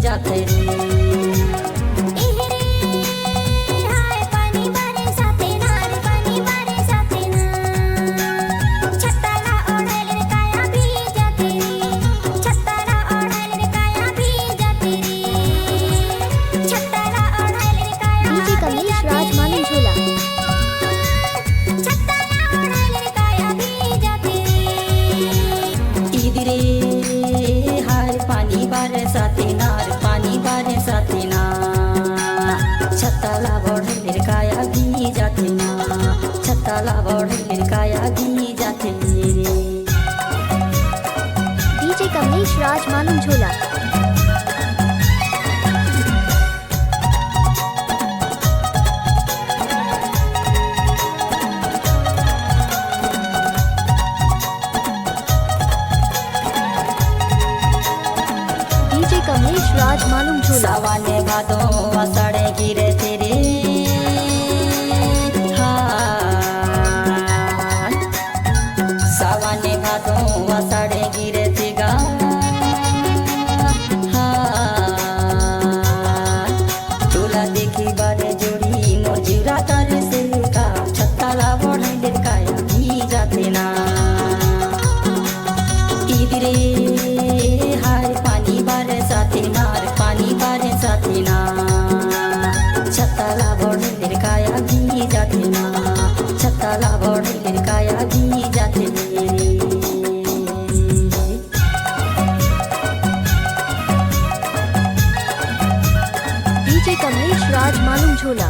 जाते रे। बरसाते नार पानी बरसाते ना छत्ताला बढ़े काया भी जाते ना छत्ताला बढ़े काया भी जाते रे। डीजे कमलेश राज मालूम झोला। कमलेश राज मालूम झोला। सावाने भादो आषाढ़े गिरे तेरे सावाने भादो आषाढ़े गिरे तेगा तुला देखी बारे जोड़ी मोजुरा तर से का छत्ताला बढ़े काया भी जाते ना इधरे बरसाते नार पानी बरसाते ना छत्ताला बढ़े काया भी जाते ना छत्ताला बढ़े काया भी जाते रे। डीजे कमलेश राज मालूम झोला।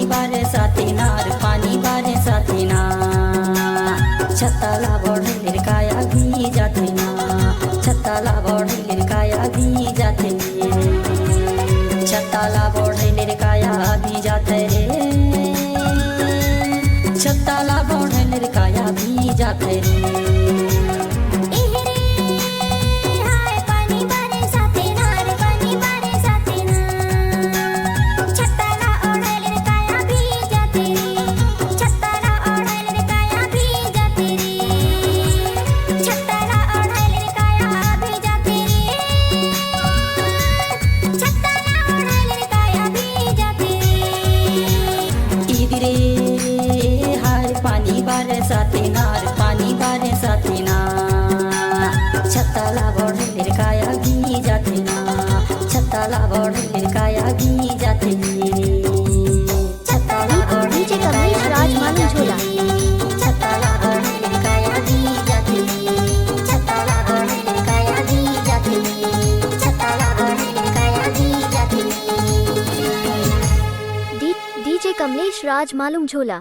बरसाते नार पानी बरसाते ना छत्ताला बढ़े काया भी जाते ना छत्ताला बढ़े काया भी जाते रे। छत्ताला बढ़े काया भी जाते रे छत्ताला बढ़े काया भी जाते रे। बरसाते नार पानी बरसाते ना छत्ताला बढ़े काया भी जाते ना छत्ताला बढ़े काया भी जाते रे। छत्ताला डीजे कमलेश राज मालूम झोला। छत्ताला बढ़े काया भी जाते छत्ताला बढ़े काया भी जाते छत्ताला बढ़े काया भी जाते। डीजे कमलेश राज मालूम झोला।